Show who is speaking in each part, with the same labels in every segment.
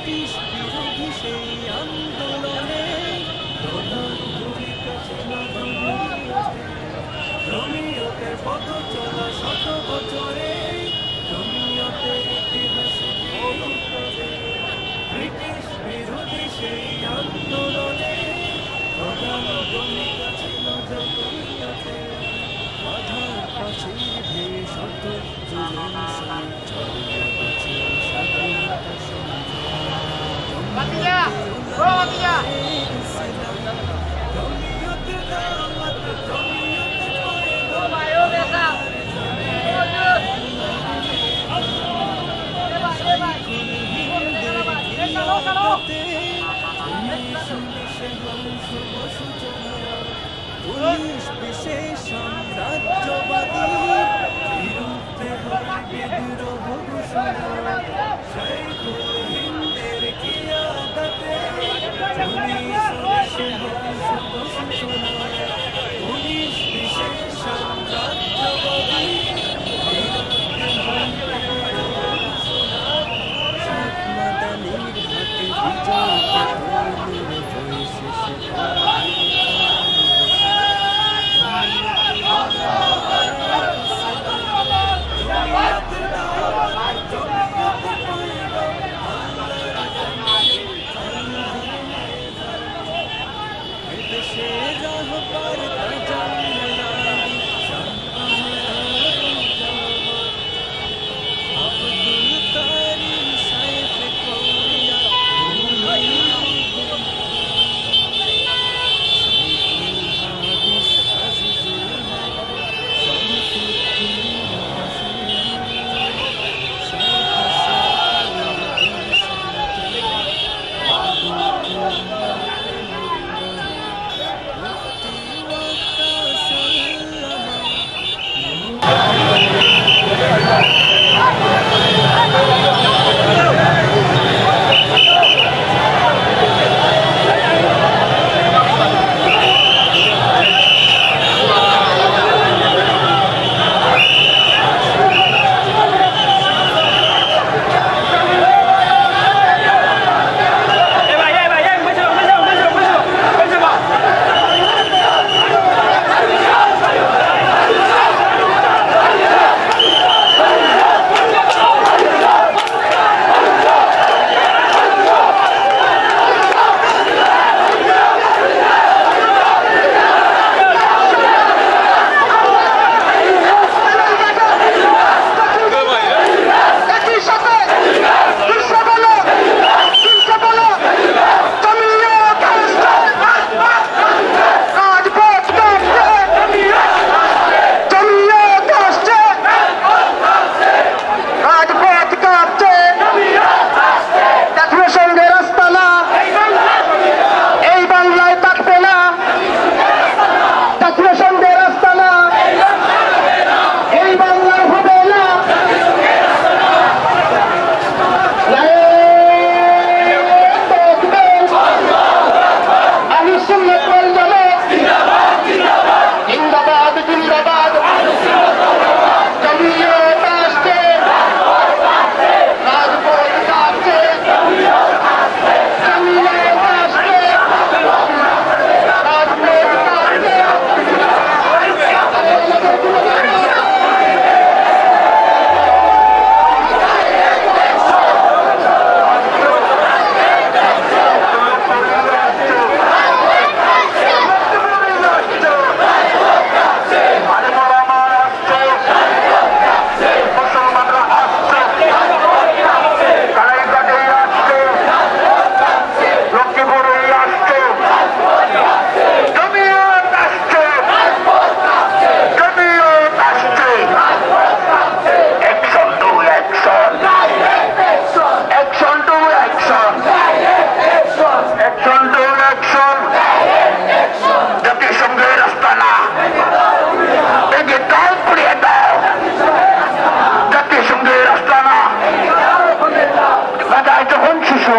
Speaker 1: British বিরোধী সেই আন্দোলনে জমিয়তের পথ চলা শত বছরে জমিয়তের ইতিহাসে ব্রিটিশ বিরোধী সেই আন্দোলনে প্রধান ভূমিকা ছিল জমিয়তে বাধার পাশের ভেয়ে শত জুলুম সয়ে ছড়িয়ে গেছে স্বাধীনতা পুলিশ বিশেষ সাম্রাজ্যবাদী বিরুদ্ধে বিদ্রোহ ঘোষণা শাইখুল হিন্দের কিয়াদতে পুলিশ বিশেষ সাম্রাজ্যবাদী শেখ মাদানির হাতে বিজয় হয়ে শেষে জমিয়তের দাওয়াত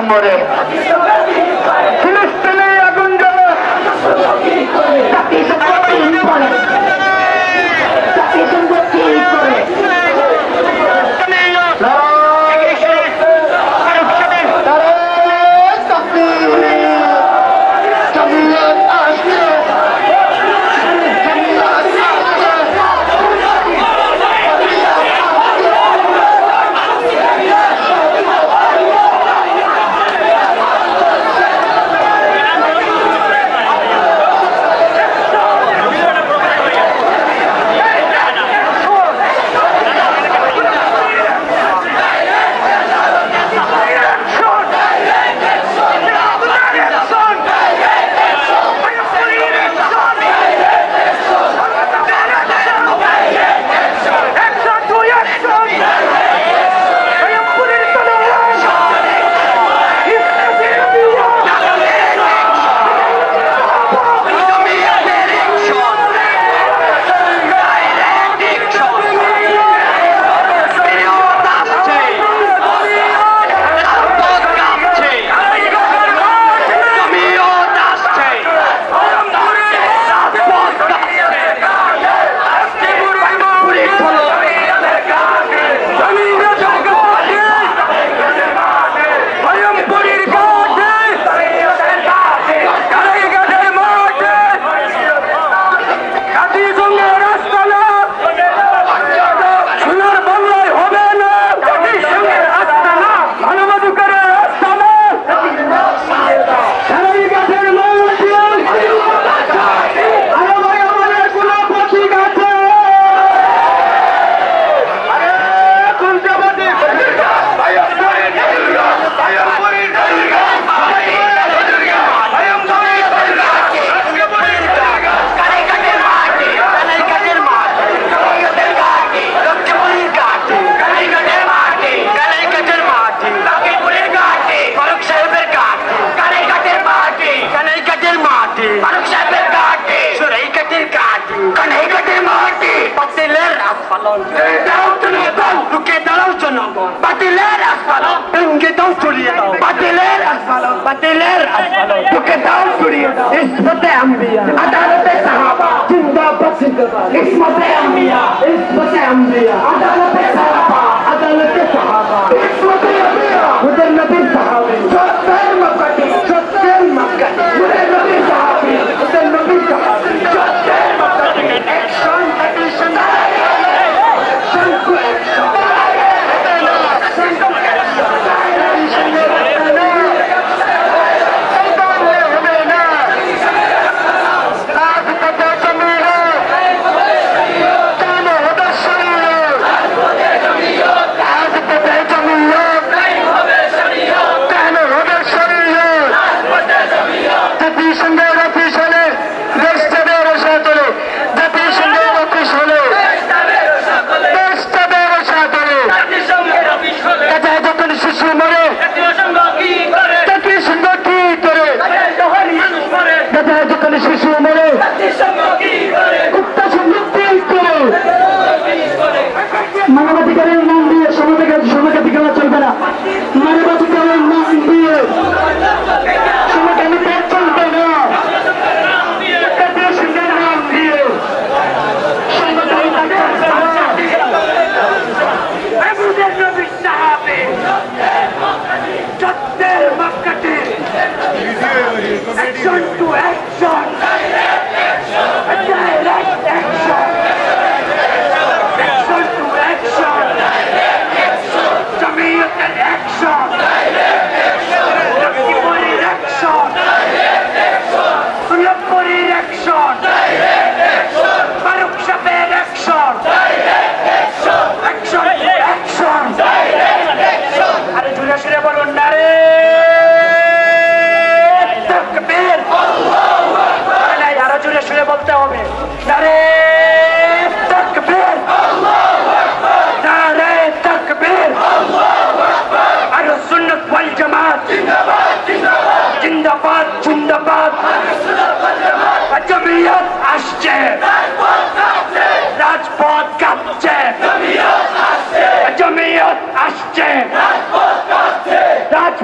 Speaker 2: মরে ফিলিস্তিনে আগুন জ্বলে জাতিসংঘ কি করে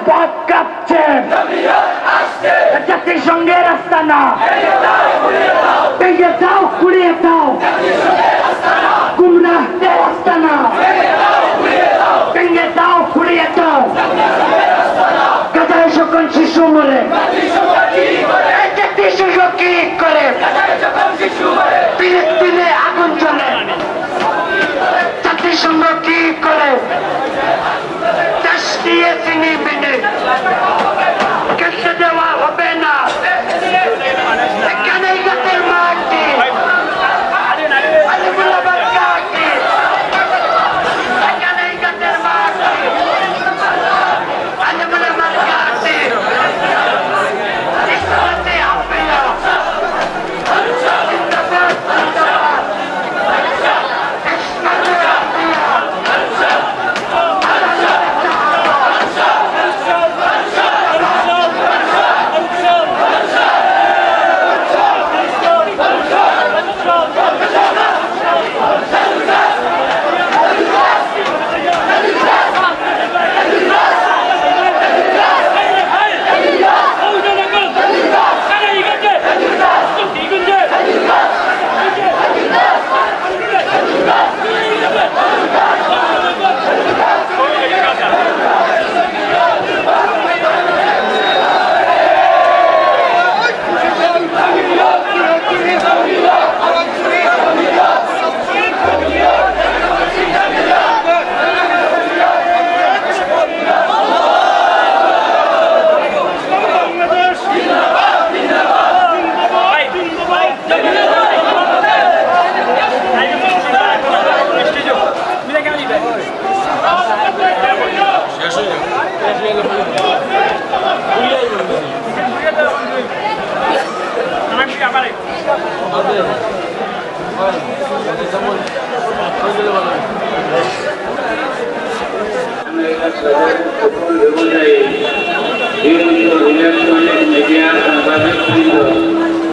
Speaker 2: পথ কাঁপছে, জাতিসংঘের রাস্তা না, ভেঙে দাও কুড়িয়ে দাও, গুমরাহদের রাস্তা না, ভেঙে দাও কুড়িয়ে দাও, গাজায় সকল শিশু মরে, জাতিসংঘ কি করে, ফিলিস্তিনে আগুন জ্বলে, জাতিসংঘ কি করে, দেশ দিয়ে চিনি বিনে কেসে দেওয়া হবে না, এখানে গাছের মাটি আলিমুল্লাহবাদ ঘাটি, এখানে গাছের মাটি আলিমুল্লাহবাদ ঘাটি, ইসলামে হবে না, জিন্দাবাদ জিন্দাবাদ, ইসলামে হবে না।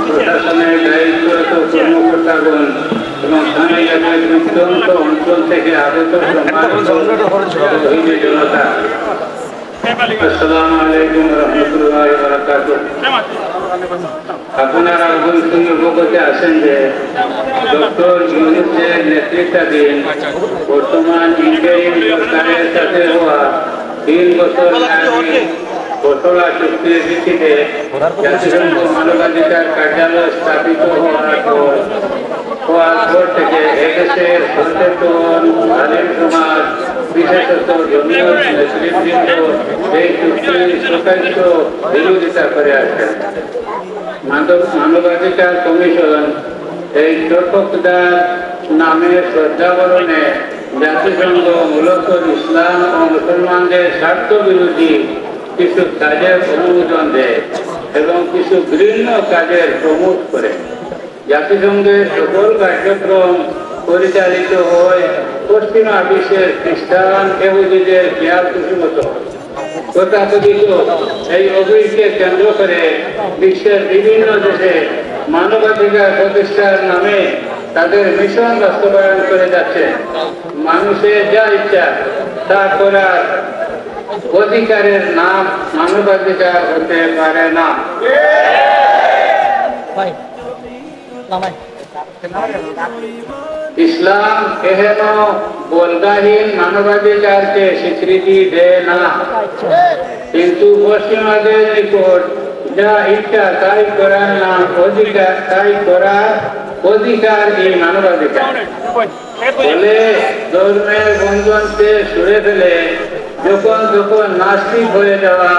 Speaker 3: প্রশাসনের দায়িত্বরত কর্মকর্তাগণ এবং স্থানীয় প্রত্যন্ত অঞ্চল থেকে আগত জনতা, আসসালামু আলাইকুম রহমতুল্লাহি ওয়া বারাকাতুহু। আপনারা অবশ্যই অবগত আছেন যে ডক্টর ইউনূসের নেতৃত্বাধীন বর্তমান ইন্টারিম সরকারের সাথে হওয়া 3 বছর আগে ঘোষণা চুক্তির ভিত্তিতে জাতিসংঘ মানবাধিকার কার্যালয় স্থাপিত হওয়ার পর থেকে এদেশের সচেতন আলেম সমাজ, বিশেষত জমিয়ত নেতৃবৃন্দ এই চুক্তির প্রকাশ্য বিরোধিতা করে আসেন। মানবাধিকার কমিশন এই চটকদার নামে শ্রদ্ধাবরণে জাতিসংঘ মূলত ইসলাম ও মুসলমানদের স্বার্থ বিরোধী কিছু কাজের অনুমোদন দেয় এবং কিছু ঘৃণ্য কাজের প্রমোট করে। জাতিসংঘের সকল কার্যক্রম পরিচালিত হয় পশ্চিমা বিশ্বের খ্রিস্টান ইহুদিদের খেয়াল খুশিমতো। তথাকথিত এই অভিযোগকে কেন্দ্র করে বিশ্বের বিভিন্ন দেশে মানবাধিকার প্রতিষ্ঠার নামে তাদের মিশন বাস্তবায়ন করে যাচ্ছে। মানুষের যা ইচ্ছা তা করার অধিকারের নাম মানবাধিকার হতে পারে না। ইসলাম এহেন বলগাহীন মানবাধিকারকে স্বীকৃতি দেয় না, কিন্তু পশ্চিমাদের নিকট যা ইচ্ছা তাই করার নাম অধিকার, তাই করার অধিকার এই মানবাধিকার বলে ধর্মের বন্ধনকে সরে ফেলে যখন তখন নাস্তিক হয়ে যাওয়া,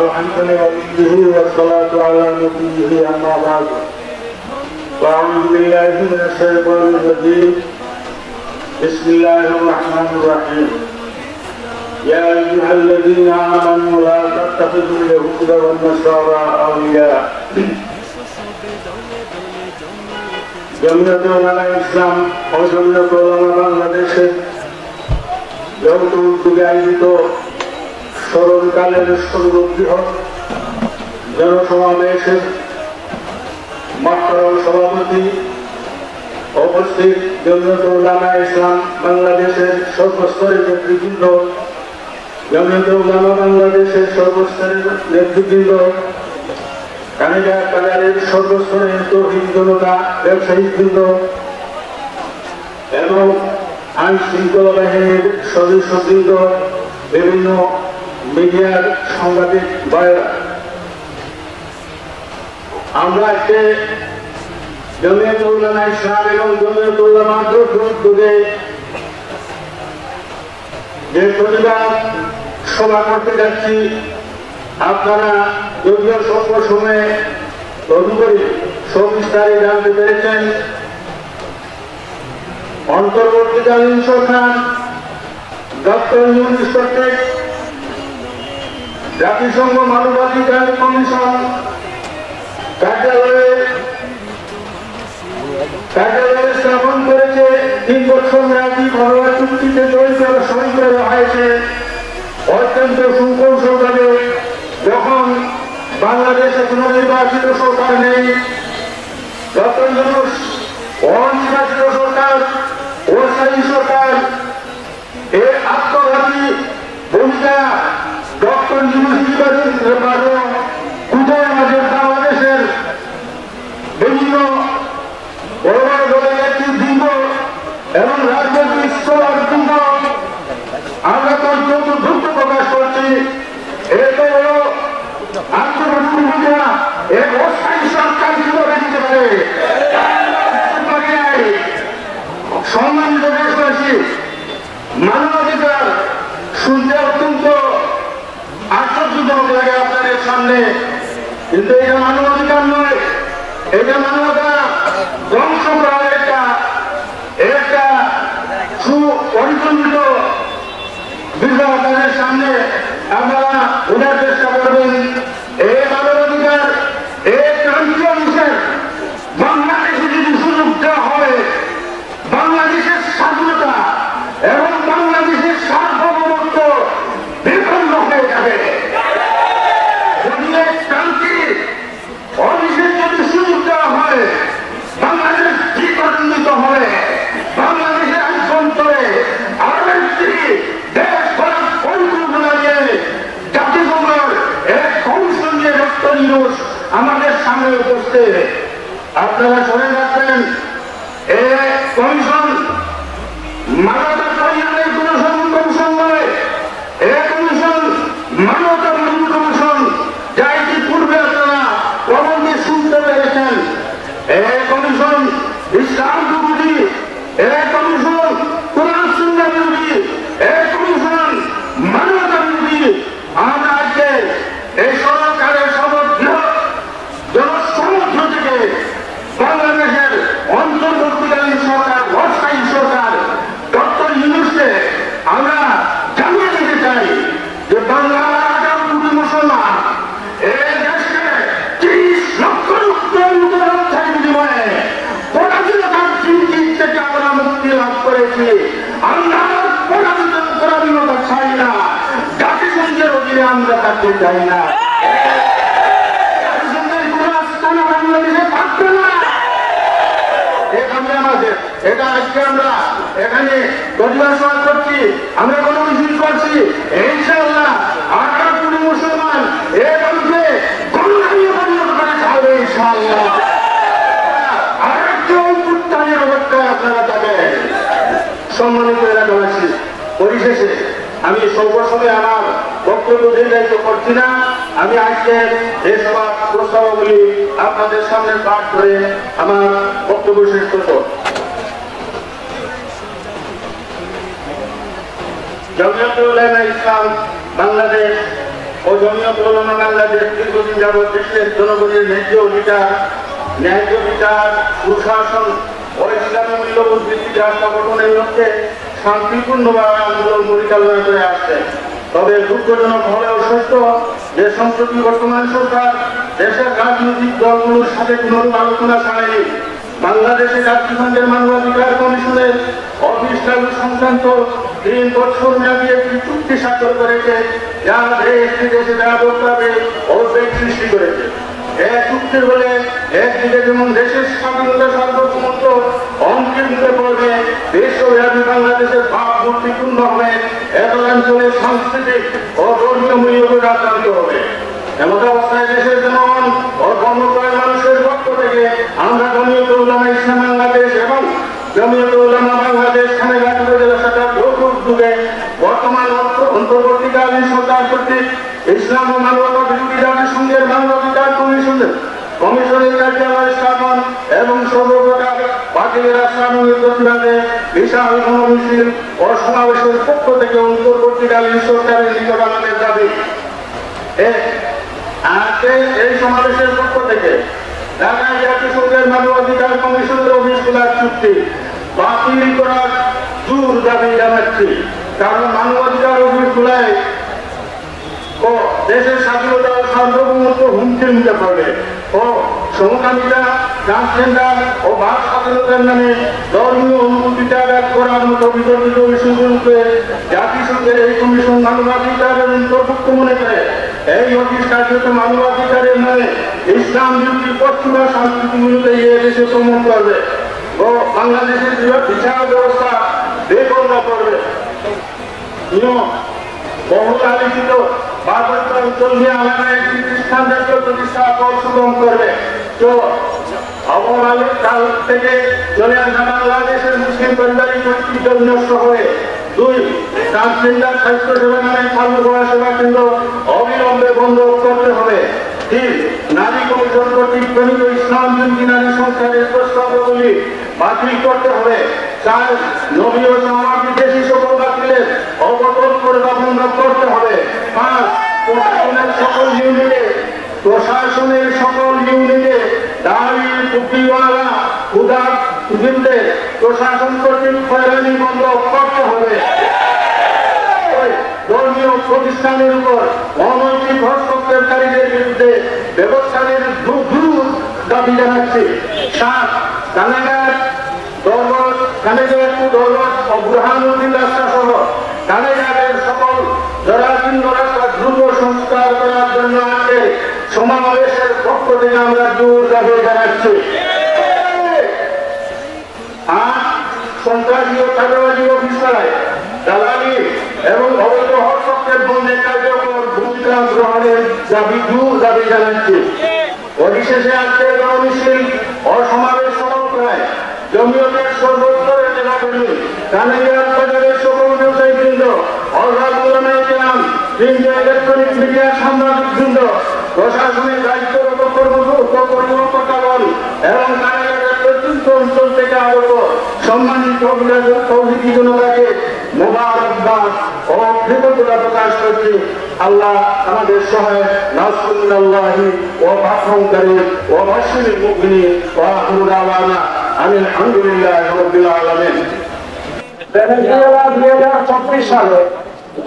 Speaker 4: الحمد لله والصلاة على نبيه أما بعد. أعوذ بالله من الشيطان الرجيم. بسم الله الرحمن الرحيم. يا أيها الذين آمنوا لا تتخذوا اليهود والنصارى أولياء. জমিয়ত উলামা ইসলাম ও জমিয়ত উলামা বাংলাদেশের যৌথ উদ্যোগে আয়োজিত স্মরণকালের সর্ববৃহৎ জনসমাবেশের মহতরম সভাপতি, উপস্থিত জমিয়তুল উলামা ইসলাম বাংলাদেশের সর্বস্তরের নেতৃবৃন্দ, জমিয়তুল উলামা বাংলাদেশের সর্বস্তরের নেতৃবৃন্দ, কানিগা বাজারের সর্বস্তরের তৌহিদ জনতা, ব্যবসায়িকবৃন্দ এবং আইন শৃঙ্খলা বাহিনীর সদস্যবৃন্দ, বিভিন্ন মিডিয়ার সাংবাদিক ভাইয়েরা, আমরা আজকে জমিয়তুল উলামা ইসলাম এবং জমিয়তুল উলামা উদ্যোগে যে প্রতিবাদ সভা করতে যাচ্ছি, আপনারা যদিও স্বল্প সময়ে তদুপরি সবিস্তারে জানতে পেরেছেন। অন্তর্বর্তীকালীন সরকার ডক্টর ইউনূস কর্তৃক জাতিসংঘ মানবাধিকার কমিশন কার্যালয়ে স্থাপন করেছে। 3 বছর মেয়াদী ঘরোয়া চুক্তিতে সই করা হয়েছে। অত্যন্ত সুকৌশলভাবে যখন বাংলাদেশে কোনো নির্বাচিত সরকার নেই, ডক্টর ইউনূস অনির্বাচিত সরকার, অস্থায়ী সরকার, এর আত্মঘাতী ভূমিকা ডক্টর ইউনূস বাংলাদেশের বিভিন্ন বড় বড় দলের নেতৃবৃন্দ এবং রাজনৈতিক স্তরবৃন্দ আমরা তো অত্যন্ত দুঃখ প্রকাশ করছি। এতে হল আন্তর্জাতিক ভূমিকা এক অস্থায়ী সরকার কিভাবে দিতে পারে। সম্মানিত দেশবাসী, মানবাধিকার শুনতে অত্যন্ত আশ্চর্যজনক লাগে আপনাদের সামনে, কিন্তু এটা মানবাধিকার নয়, এটা মানবতা ধ্বংস করার একটা সুপরিচালিত বিষয় আপনাদের সামনে আপনারা বোঝার চেষ্টা করবেন। এই মানবাধিকার এই ক্রান্তীয় অংশের বাংলাদেশে যদি সুযোগ দেওয়া হয়, বাংলাদেশের স্বাধীনতা এবং বাংলাদেশের সার্বভৌমত্ব বিপন্ন হয়ে যাবে। যদি এই ক্রান্তির অংশের যদি সুযোগ দেওয়া হয়, বাংলাদেশ বিপন্নিত হবে। বাংলাদেশের আভ্যন্তরে আরো একটি দেশ করার পরিকল্পনা নিয়ে জাতিসংঘের এক কমিশন নিয়ে ডক্টর ইউনূস আমাদের সামনে উপস্থিত। আপনারা শুনে রাখবেন, এই কমিশন মানবতা কল্যাণের কমিশন নয়, এই কমিশন মানবতা বিরোধী কমিশন, যা ইতিপূর্বে আপনারা প্রবন্ধে শুনতে পেরেছেন। এই কমিশন ইসলাম বিরোধী, এই কমিশন কোরআন সুন্নাহ বিরোধী, এই কমিশন মানবতা বিরোধী। আমরা আজকে এই সরকারের সর্ববৃহৎ জনসমর্থ থেকে বাংলাদেশের অন্তর্বর্তীকালীন সরকার, অস্থায়ী সরকার ডক্টর ইউনূসকে আমরা জানিয়ে দিতে চাই যে বাংলার 18 কোটি মুসলমান এই দেশকে 30 লক্ষ রক্তের বিনিময়ে পরাধীনতার চিন্তিত থেকে আমরা মুক্তি লাভ করেছি। আমরা পরাধীনতা চাই না, জাতিসংঘের অধীনে আমরা থাকতে চাই না। জাতিসংঘের কোন স্থান বাংলাদেশে থাকবে না। আমাদের এটা আজকে আমরা এখানে প্রতিবাদ সভা করছি, আমরা কোনো মিছিল করছি, ইনশাআল্লাহ 18 কোটি মুসলমান এই মানুষকে কল্যাণে পরিণত করে ছাড়বে ইনশাআল্লাহ। আর একটু উত্থানের অবস্থায় আপনারা যাবেন। সম্মানিত এলাকাবাসী, পরিশেষে আমি সর্বসময় আমার বক্তব্য দীর্ঘায়িত করছি না। আমি আজকে এই সভা প্রস্তাবগুলি আপনাদের সামনে পাঠ করে আমার বক্তব্য শেষ করব। জমিয়তুল উলামা ইসলাম বাংলাদেশ ও জমিয়তুল উলামা বাংলাদেশ দীর্ঘদিন যাবৎ দেশের জনগণের ন্যায্য বিচার, সুশাসন ও ইসলামী মূল্যবোধ ভিত্তিক রাষ্ট্র গঠনের লক্ষ্যে শান্তিপূর্ণভাবে আন্দোলন পরিচালনা করে আসছে। তবে দুঃখজনক হলেও সত্য যে সম্প্রতি বর্তমান সরকার দেশের রাজনৈতিক দলগুলোর সাথে পুনরূপ আলোচনা ছাড়াই বাংলাদেশে জাতিসংঘের মানবাধিকার কমিশনের অফিস চালু সংক্রান্ত 3 বছর মেয়াদী একটি চুক্তি স্বাক্ষর করেছে। যা দেশ বিদেশে ব্যাপকভাবে উদ্বেগ সৃষ্টি করেছে। এই চুক্তির বলে একদিকে যেমন দেশের স্বাধীনতা সার্বভৌমত্ব হুমকির মুখে পড়বে, বিশ্বব্যাপী বাংলাদেশের ভাবমূর্তি পূর্ণ হবে, একাঞ্চলের সাংস্কৃতিক ও ধর্মীয় মূল্যবোধ আক্রান্ত হবে। এমন অবস্থায় দেশের জনগণ ও ধর্মপ্রায় মানুষের পক্ষ থেকে আমরা জমিয়ত উলামা ইসলাম বাংলাদেশ এবং জমিয়ত উলামা বাংলাদেশ থানাঘাট উপজেলা শাখার যৌথ উদ্যোগে বর্তমান অন্তর্বর্তীকালীন সরকার কর্তৃক ইসলাম ও মানবতা বিরোধী জাতিসংঘের মানবাধিকার কমিশনের কার্যালয় স্থাপন এবং সর্বপ্রকার বাতিলের আশ্রমের প্রতিবাদে বিশাল গণমিছিল ও সমাবেশের পক্ষ থেকে অন্তর্বর্তীকালীন সরকারের নিকট আমাদের দাবি। এই সমাবেশের পক্ষ থেকে ঢাকায় জাতিসংঘের মানবাধিকার কমিশনের অফিস খোলার চুক্তি বাতিল করার জোর দাবি জানাচ্ছি। কারণ মানবাধিকার অফিস খোলায় ও দেশের স্বাধীনতা ও সার্বভৌমত্ব হুমকির মুখে পড়বে ও সমকামিতা, ট্রান্সজেন্ডার ও ভাব স্বাধীনতার নামে ধর্মীয় অনুভূতি ত্যাগ করার মতো বিতর্কিত বিষয়গুলোকে জাতিসংঘের এই কমিশন মানবাধিকারের অন্তর্ভুক্ত মনে করে এই অফিস কার্যত মানবাধিকারের নামে ইসলাম বিরোধী পশ্চিমা সংস্কৃতিগুলোকে এই দেশে প্রমোট করবে ও বাংলাদেশের বিচার ব্যবস্থা বেপরোয়া করবে। বহুল আলোচিত পার্বত্য অঞ্চল নিয়ে আলাদা একটি খ্রিস্টান জাতীয় প্রতিষ্ঠা সুগম করবে। তো অবমানের কাল থেকে চলে আসা বাংলাদেশের মুসলিম পারিবারিক ঐতিহ্য নষ্ট হয়ে 2 ট্রান্সজেন্ডার স্বাস্থ্য সেবা নামে চালু করা সেবা কেন্দ্র অবিলম্বে বন্ধ করতে হবে। 3 নারী কমিশন কর্তৃক প্রণীত ইসলাম বিরোধী নারী সংস্কারের প্রস্তাবগুলি বাতিল করতে হবে। 4 নবী ও সমাজ বিদেশি সকল বাতিলের অবতল করে বন্ধ করতে হবে। 5 প্রশাসনের সকল ইউনিটে দাঁড়ি টুপিওয়ালা উদার বিরুদ্ধে প্রশাসন কর্তৃক হয়রানি বন্ধ করতে হবে। ধর্মীয় প্রতিষ্ঠানের উপর অনৈতিক হস্তক্ষেপকারীদের বিরুদ্ধে ব্যবস্থানের দ্রুত দাবি জানাচ্ছি। 7 কানাঘাট ও বুরহানুদ্দিন রাস্তা সহ কানাঘাটের সকল জরাজীর্ণ রাস্তা দ্রুত সংস্কার করার জন্য আজকে সমাবেশের পক্ষ থেকে আমরা জোর দাবি জানাচ্ছি। সন্ত্রাসী ও চাঁদাবাজি অফিসায় দালালি এবং অবৈধ হস্তক্ষেপ বন্ধে কার্যকর ভূমিকা গ্রহণের দাবি জানাচ্ছি। পরিশেষে আজকে গণমিছিল ও সমাবেশ সমন্বয় জমিয়তের সর্বস্তরের জেলাকর্মী, কানাইঘাট বাজারের সকল ব্যবসায়ীবৃন্দ, অলরাউন্ড উলামায়ে কেরাম, ইলেকট্রনিক মিডিয়া সাংবাদিকবৃন্দ, প্রশাসনের দায়িত্বরত কর্মকর্তাগণ এবং কারাগারের প্রত্যন্ত অঞ্চল থেকে আগত সম্মানিত তৌহিদি জনতাকে মোবারকবাদ ও কৃতজ্ঞতা প্রকাশ করছি। আল্লাহ আমাদের সহায় নাসরুল্লাহি ওয়া ফাতহুন কারীম ওয়া বাশশিরিল মুমিনিন ওয়া আখিরু দাওয়ানা আলহামদুলিল্লাহি রাব্বিল আলামিন।
Speaker 5: ভেনেজুয়েলা 2024 সালে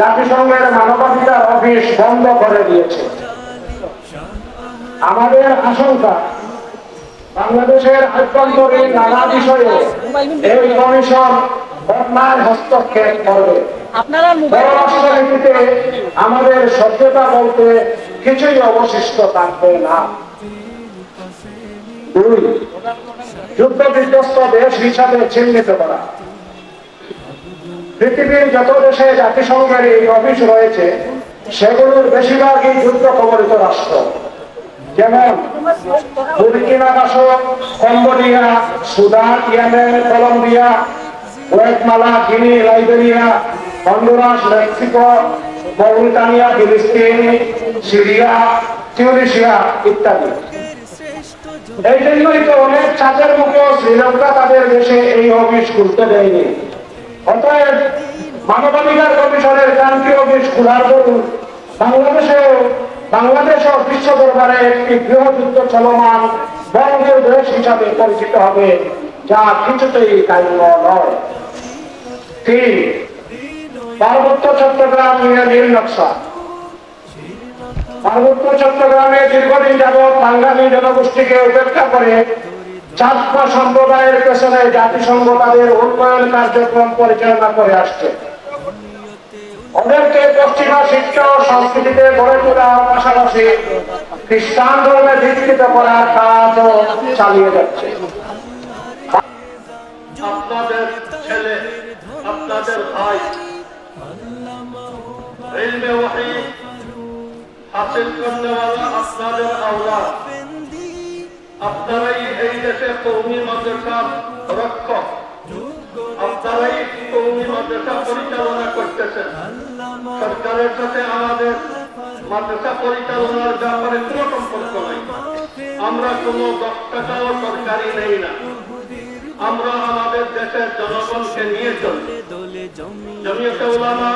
Speaker 5: জাতিসংঘের মানবাধিকার অফিস বন্ধ করে দিয়েছে। আমাদের আশঙ্কা বাংলাদেশের আভ্যন্তরীণ নানা বিষয়ে এই কমিশন বন্যায় হস্তক্ষেপ করবে। পররাষ্ট্রনীতিতে আমাদের সভ্যতা বলতে কিছুই অবশিষ্ট থাকবে না। 2 যুদ্ধ বিধ্বস্ত দেশ হিসাবে চিহ্নিত করা। পৃথিবীর যত দেশে জাতিসংঘের এই অফিস রয়েছে সেগুলোর বেশিরভাগই যুদ্ধ কবলিত রাষ্ট্র, যেমন Burkina Faso, Cambodia, Sudan, Yemen, Colombia, Guatemala, Guinea, Liberia, Honduras, Mexico, Mauritania, ফিলিস্তিন, সিরিয়া, টিউনিসিয়া ইত্যাদি। এই জন্যই তো অনেক চাপের মুখেও শ্রীলঙ্কা তাদের দেশে এই অফিস খুলতে দেয়নি। অতএব মানবাধিকার কমিশনের ক্রান্তীয় অফিস খোলার দরুন বাংলাদেশও বিশ্ব দরবারে একটি গৃহযুদ্ধ চলমান বঙ্গের দেশ হিসাবে পরিচিত হবে, যা কিছুতেই কাম্য নয়। 3 পার্বত্য চট্টগ্রাম নিয়ে নীল নকশা। পার্বত্য চট্টগ্রামে দীর্ঘদিন যাবৎ বাঙালি জনগোষ্ঠীকে উপেক্ষা করে চাকমা সম্প্রদায়ের পেছনে জাতিসংঘ তাদের উন্নয়ন কার্যক্রম পরিচালনা করে আসছে। ওদেরকে পশ্চিমা শিক্ষা ও সংস্কৃতিতে গড়ে তোলার পাশাপাশি খ্রিস্টান ধর্মে দীক্ষিত করার কাজও চালিয়ে যাচ্ছে।
Speaker 4: আপনাদের ছেলে, আপনাদের ভাই ইলমে ওয়াহী হাসিল করনেওয়ালা আপনাদের আওলাদ, আপনারাই এই দেশে কওমি মাদ্রাসার রক্ষক, আপনারাই কওমি মাদ্রাসা পরিচালনা করতেছেন। সরকারের সাথে আমাদের মাদ্রাসা পরিচালনার ব্যাপারে কোনো সম্পর্ক নাই। আমরা কোনো 10 টাকাও সরকারি নেই না। আমরা আমাদের দেশের জনগণকে নিয়ে চলি। জমিয়তে উলামা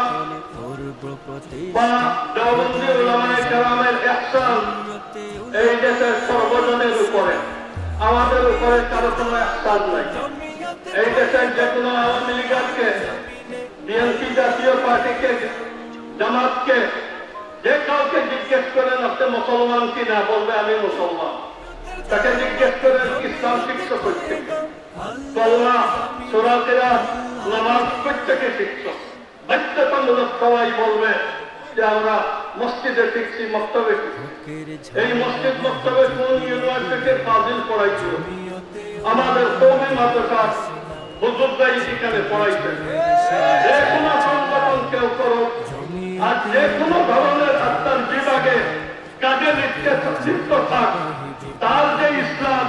Speaker 4: বা দেওবন্দি উলামায়ে কেরামের ইহসান এই দেশের সর্বজনের উপরে, আমাদের উপরে কারো কোনো ইহসান নাই। এই দেশের যে কোনো আওয়ামী লীগকে, বিএনপি জাতীয় পার্টিকে, জামাতকে যে কাউকে জিজ্ঞেস করেন আপনি মুসলমান কিনা, বলবে আমি মুসলমান। তাকে জিজ্ঞেস করেন ইসলাম শিক্ষা করতে, কলমা, সূরা কিরাত, নামাজ প্রত্যেকে শিক্ষক। বাধ্যতামূলক সবাই বলবে যে আমরা মসজিদে শিখছি, মক্তবে শিখছি। এই মসজিদ মক্তবে কোন ইউনিভার্সিটির ফাজিল পড়াইছিল? আমাদের কওমি মাদ্রাসার বুজুর্গরাই সেখানে পড়াইছেন। যে কোনো সংগঠন কেউ করো আর যে কোনো ধরনের আত্মার বিভাগে কাজে লিপ্ত থাক, তার যে ইসলাম,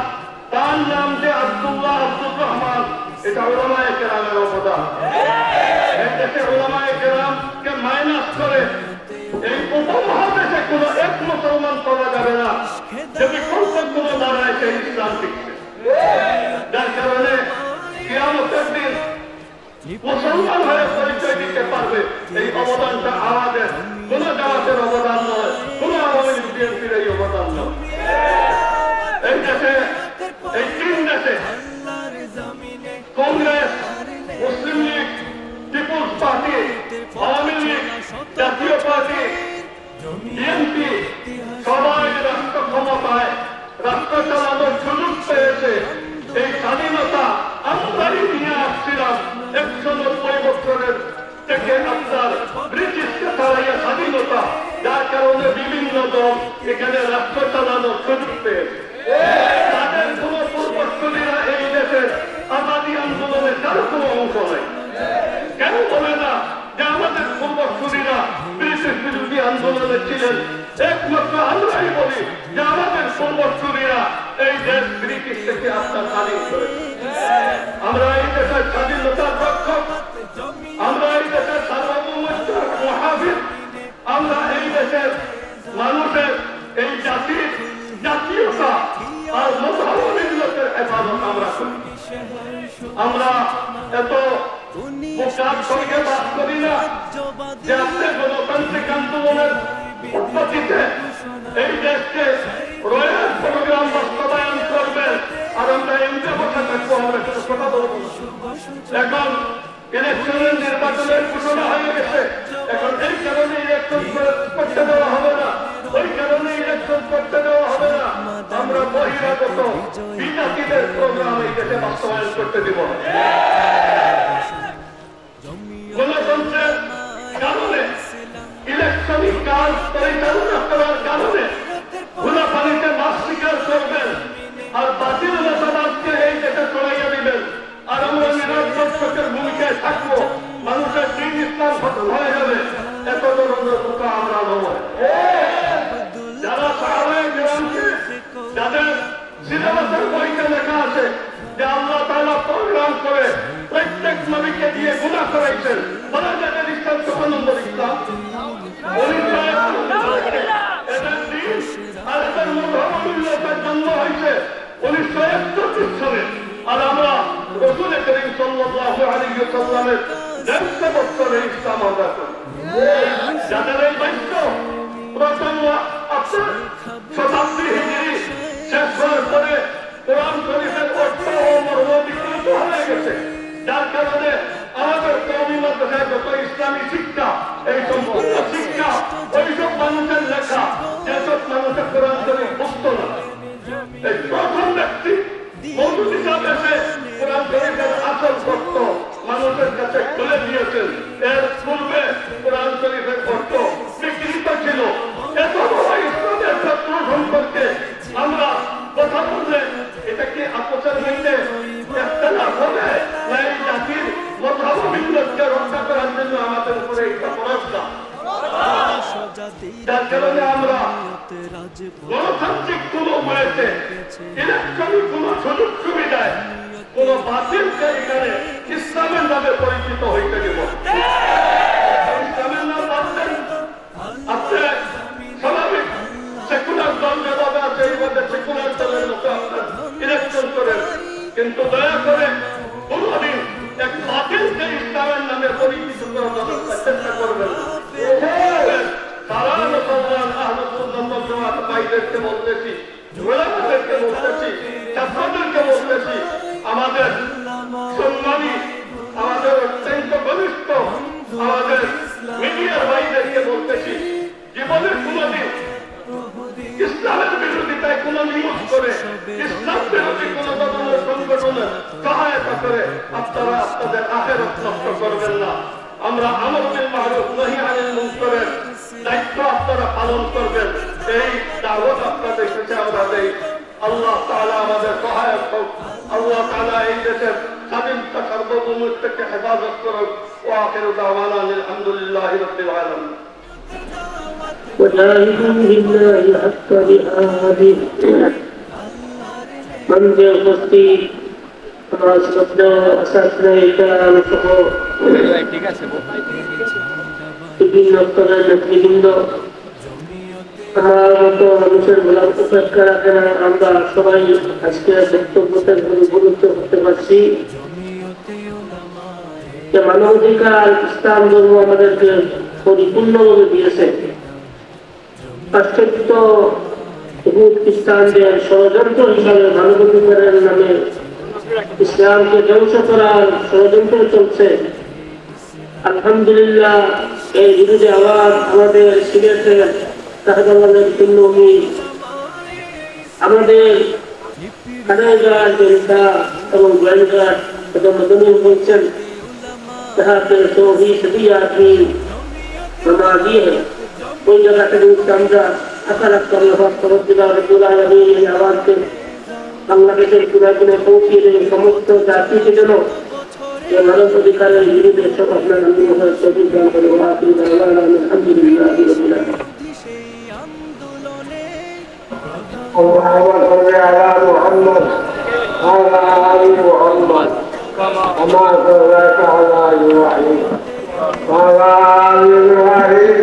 Speaker 4: তার নাম যে আব্দুল্লাহ আব্দুর রহমান, এটা উলামায়ে কেরামের অবদান। এই দেশে উলামায়ে কেরামকে মাইনাস করে এই উপমহাদেশে কোনো এক মুসলমান পাওয়া যাবে না যদি কোনো দাঁড়ায় সেই ইসলাম শিখছে। যার কারণে কিয়ামতের দিন মুসলমান হয়ে পরিচয় দিতে পারবে। এই অবদানটা আমাদের, কোন জামাতের অবদান নয়, কোন আওয়ামী লীগ বিএনপির এই অবদান নয়। এই দেশে, এই 3 দেশে কংগ্রেস, মুসলিম লীগ, পিপুলস পার্টি, আওয়ামী লীগ, জাতীয় পার্টি, বিএনপি সবাই রাষ্ট্র ক্ষমতায়, রাষ্ট্র চালানোর সুযোগ পেয়েছে। এই স্বাধীনতা আমরাই নিয়ে আসছিলাম 190 বছরের থেকে আপনার ব্রিটিশকে তাড়াইয়া স্বাধীনতা, যার কারণে বিভিন্ন দল এখানে রাষ্ট্র চালানোর সুযোগ পেয়েছে। তাদের কোন পূর্বসূরীরা এই দেশের আজাদী আন্দোলনে কারো কোনো অংশ নেই। কেন বলে না যে আমাদের পূর্বসূরীরা ব্রিটিশ বিরোধী আন্দোলনে ছিলেন? একমাত্র আমরাই বলি যে আমাদের পূর্বসূরীরা এই দেশ ব্রিটিশ থেকে আপনার স্বাধীন করেছে। আমরা এই দেশের স্বাধীনতার রক্ষক, আমরা এই দেশের সার্বভৌমত্বের মহাবীর, আমরা এই দেশের মানুষের এই জাতির জাতীয়তা আর মতামতের হেফাজত আমরা করি। আমরা এত মুখার সঙ্গে বাস করি না যে আপনি গণতান্ত্রিক আন্দোলনের উৎপত্তিতে এই দেশকে রয়্যাল প্রোগ্রাম বাস্তবায়ন করবেন আর আমরা এমনি বসে থাকবো, আমরা কোনো কথা বলবো না। এখন ইলেকশনের নির্বাচনের ঘোষণা হয়ে গেছে, এখন এই কারণে ইলেকশন করতে দেওয়া হবে না, ওই কারণে ইলেকশন করতে দেওয়া হবে না। আমরা বহিরাগত বিজাতিদের প্রোগ্রাম এই দেশে বাস্তবায়ন করতে দিব না। গণতন্ত্রের কারণে, ইলেকশনিক কাজ পরিচালনা করার কারণে খোলা পানিতে মাছ শিকার করবেন আর বাতিল মতবাদকে এই দেশে ছড়াইয়া দিবেন, আর আমরা নিরাপত্তার ভূমিকায় থাকবো, মানুষের দিন ইসলাম খতম হয়ে যাবে। এত ধরনের বোকা আমরা নয়। যারা সাহাবায়ে কেরামকে, যাদের সিলেবাসের বইতে লেখা আছে যে আল্লাহ তাআলা প্রোগ্রাম করে প্রত্যেক নবীকে দিয়ে গুনাহ করাইছেন, বলা যাদের ইসলাম 6 নম্বর ইসলাম। আর এদের মূল্যতার জন্ম হয়েছে 1931 সালে, আর আমরা রাসূল করিম সাল্লাল্লাহু আলাইহি ওয়াসাল্লামের 150 বছরে ইসলাম আমরা করি। যাদের এই বাক্য প্রথম আপনার শতাব্দী হিজরি শেষ হওয়ার পরে কোরআন শরীফের অর্থ ও মর্ম বিকৃত হয়ে গেছে, যার কারণে আমাদের কওমি মাদ্রাসায় যত ইসলামী শিক্ষা, এই সম্পূর্ণ শিক্ষা ওইসব মানুষের লেখা, যেসব মানুষের কোরআন শরীফ বুঝতো না। এই প্রথম ব্যক্তি মওদুদী সাহেব এসে কোরআন শরীফের আসল তত্ত্ব মানুষের কাছে খুলে দিয়েছেন। এর পূর্বে কোরআন ব্যবস্থা, যার কারণে আমরা গণতান্ত্রিক কোন উপায়েতে ইলেকট্রনিক কোন সুযোগ সুবিধায় কোন বাতিলকে এখানে ইসলামের নামে পরিচিত হইতে দেব। ইসলামের নাম বাতিল, আপনি স্বাভাবিক সেকুলার দল যেভাবে আছে এইভাবে সেকুলার দলের মতো আপনার ইলেকশন করেন, কিন্তু দয়া করে কোনদিন এক বাতিলকে ইসলামের নামে পরিচিত করার চেষ্টা করবেন। সারা মুসলমান আহলে সুন্নাত ওয়াল জামাত ভাইদেরকে বলতেছি, ওলামাদেরকে বলতেছি, ছাত্রদেরকে বলতেছি, আমাদের সম্মানী, আমাদের অত্যন্ত ঘনিষ্ঠ আমাদের মিডিয়ার ভাইদেরকে বলতেছি, জীবনের কোনদিন ইসলামের বিরোধিতায় কোন নিয়োগ করে ইসলাম বিরোধী কোন ধরনের সংগঠনের সহায়তা করে আপনারা আপনাদের আখিরাত নষ্ট করবেন না। আমরা আমর বিল মারুফ নহি আনিল মুনকারের দায়িত্ব আপনারা পালন করবেন, এই দাওয়াত আপনাদের কাছে আমরা দেই। আল্লাহ তাআলা আমাদের সহায়ক হোক, আল্লাহ তাআলা এই দেশের স্বাধীনতা সার্বভৌমত্বকে হেফাজত করুক। ওয়া আখিরু দাওয়ানা আলহামদুলিল্লাহি রাব্বিল আলামিন।
Speaker 6: وجاهدوا بالله حق جهاده मंदिर उपस्थित আমার শ্রদ্ধ আসাদুল সহ বিভিন্ন স্তরের নেতৃবৃন্দ, আমার মতো মানুষের গোলাম উপেক্ষা রাখে না, আমরা সবাই আজকে বক্তব্যের গুরুত্ব করতে পারছি যে মানবাধিকার ইসলাম ধর্ম আমাদেরকে পরিপূর্ণভাবে দিয়েছে। পাশ্চাত্য খ্রিস্টানদের ষড়যন্ত্র হিসাবে মানবাধিকারের নামে ইসলামকে ধ্বংস করার ষড়যন্ত্র চলছে। আলহামদুলিল্লাহ এই বিরুদ্ধে আওয়াজ আমাদের সিলেটের শাহজালালের জন্মভূমি, আমাদের কানাইঘাট জনতা এবং গোয়েন্দাঘাট এবং মদনী বলছেন जहाँ पे तो ही सभी आदमी नमाजी है, कोई जगह से नहीं समझा ऐसा लगता है बहुत समझदार रब्बुल आलमीन ये आवाज से बांग्लादेशेर पुराने पहुंचे रहे समस्त जाति के जनों ये मानव अधिकार विरुद्ध सब अपना नंदी होकर सभी जान कर वाकई दरबार में अल्हम्दुलिल्लाह रब्बिल आलमीन।
Speaker 5: اللهم صل على محمد وعلى آل محمد كما صليت على إبراهيم وعلى آل إبراهيم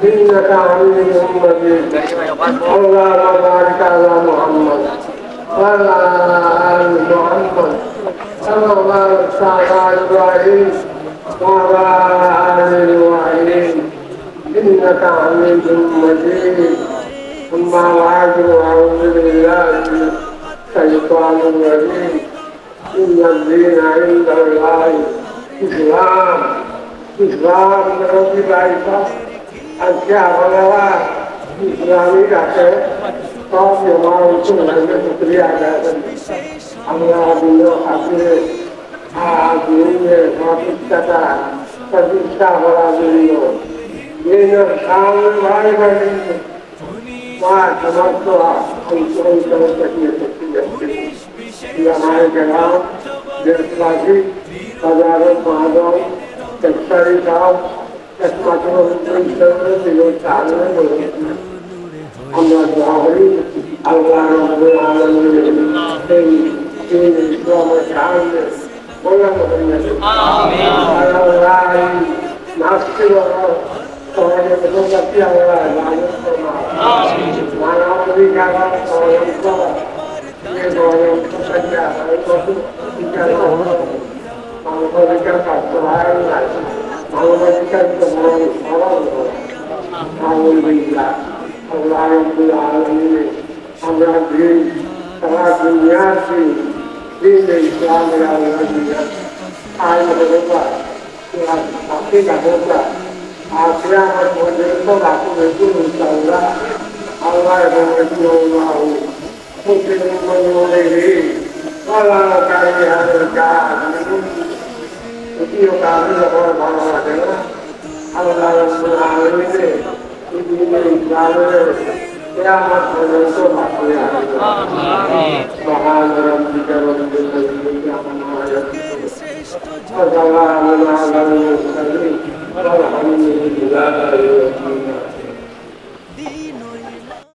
Speaker 5: إنك حميد مجيد. اللهم بارك على محمد وعلى آل محمد كما باركت على إبراهيم وعلى آل إبراهيم إنك حميد مجيد. أما بعد أعوذ بالله من الشيطان الرجيم. إن الدين عند الله الإسلام. إسلام ربي بعيسى الشعب لها إسلامي كاتب قام يوم سنة الشكرية كاتب الله بالله حفظه عادية وفتتا فتتا ولا بالله من الشام الغائب ما تمسوا أنتم تمسكين يا हमारे जनाब देशवासी हजारों महाजों टैक्सरी साहब टैक्समात्रों दिलों चालने আমরা দোয়া করি আল্লাহ রাব্বুল আলামিন এই ইসলামের সামনে বলার আমিন আল্লাহ নাস্তি সমাজের প্রতি আল্লাহ লালন ফরমা আমিন মানবাধিকার সর্বোচ্চ মানবাধিকার বাস্তবায়ন মানবাধিকার আল্লাহ রাব্বুল আলামিন আমরা দিন সারা দুনিয়াতে দিন ইসলামের আলোচনা আইন হোক আকিদা হোক আখিরা পর্যন্ত রাখবে ইনশাআল্লাহ আল্লাহ এবং রাসূলুল্লাহ মুসলিম ওয়ালা কারিয়াল কাযিবুন এই কারণে ভালো লাগে না আল্লাহ রাব্বুল আলামিন قیامت پرجنت باقی آمین سبحان ربک رب العزة عما یصفون وسلام على المرسلين
Speaker 3: وارحمني لا يؤمن